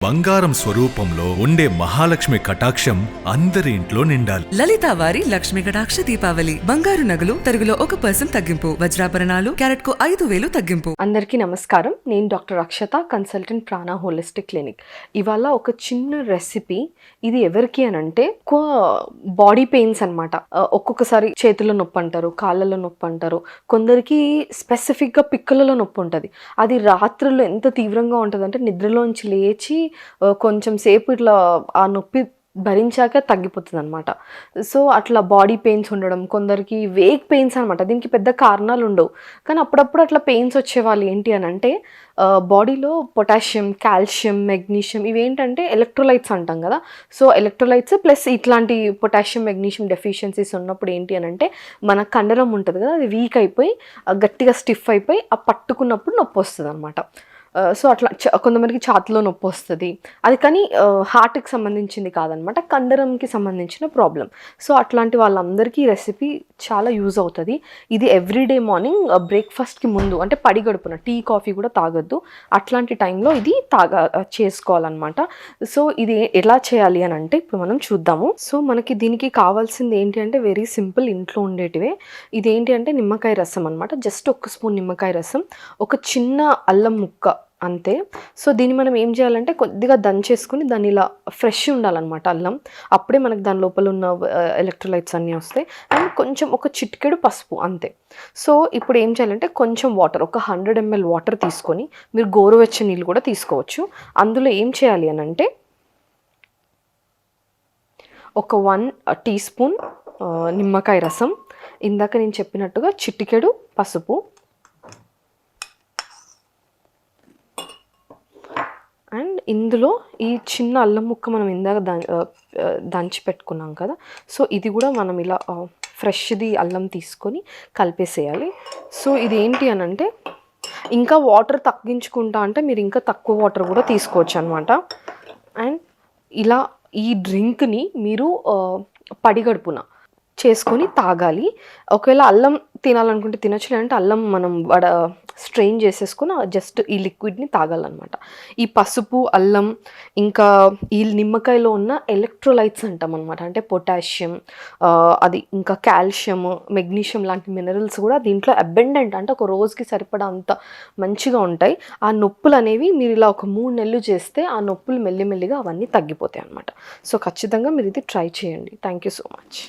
బంగారం స్వరూపంలో ఉండే మహాలక్ష్మి కటాక్షం అందరి ఇంట్లో నిండాలి. లలితా వారి లక్ష్మి కటాక్ష దీపావళి. బంగారు నగలు తరుగులో 1% తగ్గింపు. వజ్రాభరణాలు క్యారెట్ కు 5,000 తగ్గింపు. అందరికీ నమస్కారం. నేను డాక్టర్ అక్షత, కన్సల్టెంట్ ప్రాణ హోలిస్టిక్ క్లినిక్. ఇవాళ ఒక చిన్న రెసిపీ. ఇది ఎవరికి అని అంటే ఎక్కువ బాడీ పెయిన్స్ అనమాట. ఒక్కొక్కసారి చేతుల్లో నొప్పి అంటారు, కాళ్ళలో నొప్పి అంటారు, కొందరికి స్పెసిఫిక్గా పిక్కలలో నొప్పి ఉంటుంది. అది రాత్రుల్లో ఎంత తీవ్రంగా ఉంటుంది అంటే నిద్రలోంచి లేచి కొంచెం సేపు ఇట్లా ఆ నొప్పి భరించాక తగ్గిపోతుంది అనమాట. సో అట్లా బాడీ పెయిన్స్ ఉండడం, కొందరికి వేక్ పెయిన్స్ అనమాట. దీనికి పెద్ద కారణాలు ఉండవు, కానీ అప్పుడప్పుడు అట్లా పెయిన్స్ వచ్చేవాళ్ళు ఏంటి అని అంటే బాడీలో పొటాషియం, కాల్షియం, మెగ్నీషియం ఇవేంటంటే ఎలక్ట్రోలైట్స్ అంటాం కదా. సో ఎలక్ట్రోలైట్స్ ప్లస్ ఇట్లాంటి పొటాషియం, మెగ్నీషియం డెఫిషియన్సీస్ ఉన్నప్పుడు ఏంటి అని అంటే మన కండరం ఉంటుంది కదా, అది వీక్ అయిపోయి గట్టిగా స్టిఫ్ అయిపోయి ఆ పట్టుకున్నప్పుడు నొప్పి వస్తుంది అనమాట. సో అట్లా కొంతమందికి ఛాతిలో నొప్పి వస్తుంది. అది కానీ హార్ట్కి సంబంధించింది కాదనమాట, కండరంకి సంబంధించిన ప్రాబ్లం. సో అట్లాంటి వాళ్ళందరికీ ఈ రెసిపీ చాలా యూజ్ అవుతుంది. ఇది ఎవ్రీడే మార్నింగ్ బ్రేక్ఫాస్ట్కి ముందు, అంటే పడి గడుపున టీ కాఫీ కూడా తాగొద్దు, అట్లాంటి టైంలో ఇది చేసుకోవాలన్నమాట. సో ఇది ఎలా చేయాలి అని అంటే ఇప్పుడు మనం చూద్దాము. సో మనకి దీనికి కావాల్సింది ఏంటి అంటే వెరీ సింపుల్, ఇంట్లో ఉండేటివే. ఇదేంటి అంటే నిమ్మకాయ రసం అనమాట. జస్ట్ 1 స్పూన్ నిమ్మకాయ రసం, ఒక చిన్న అల్లం ముక్క అంతే. సో దీన్ని మనం ఏం చేయాలంటే కొద్దిగా దంచేసుకుని దాన్ని ఇలా ఫ్రెష్ ఉండాలన్నమాట అల్లం, అప్పుడే మనకు దాని లోపల ఉన్న ఎలక్ట్రోలైట్స్ అన్నీ వస్తాయి. అండ్ కొంచెం ఒక చిటికెడు పసుపు అంతే. సో ఇప్పుడు ఏం చేయాలంటే కొంచెం వాటర్, ఒక 100 ml వాటర్ తీసుకొని, మీరు గోరువెచ్చని నీళ్ళు కూడా తీసుకోవచ్చు. అందులో ఏం చేయాలి అని అంటే ఒక 1 టీ స్పూన్ నిమ్మకాయ రసం, ఇందాక నేను చెప్పినట్టుగా చిటికెడు పసుపు, అండ్ ఇందులో ఈ చిన్న అల్లం ముక్క మనం ఇందాక దంచి పెట్టుకున్నాం కదా, సో ఇది కూడా మనం ఇలా ఫ్రెష్ది అల్లం తీసుకొని కలిపేసేయాలి. సో ఇది ఏంటి అని అంటే ఇంకా వాటర్ తగ్గించుకుంటా అంటే మీరు ఇంకా తక్కువ వాటర్ కూడా తీసుకోవచ్చు అనమాట. అండ్ ఇలా ఈ డ్రింక్ని మీరు పడిగడుపున చేసుకొని తాగాలి. ఒకవేళ అల్లం తినాలనుకుంటే తినచ్చు, లేదంటే అల్లం మనం స్ట్రెయిన్ చేసేసుకొని జస్ట్ ఈ లిక్విడ్ని తాగాలన్నమాట. ఈ పసుపు, అల్లం, ఇంకా ఈ నిమ్మకాయలో ఉన్న ఎలక్ట్రోలైట్స్ అంటాం అనమాట, అంటే పొటాషియం, అది ఇంకా కాల్షియం, మెగ్నీషియం లాంటి మినరల్స్ కూడా దీంట్లో అబెండెంట్, అంటే ఒక రోజుకి సరిపడా అంత మంచిగా ఉంటాయి. ఆ నొప్పులు అనేవి మీరు ఇలా ఒక 3 నెలలు చేస్తే ఆ నొప్పులు మెల్లిమెల్లిగా అవన్నీ తగ్గిపోతాయి అనమాట. సో ఖచ్చితంగా మీరు ఇది ట్రై చేయండి. Thank you so much.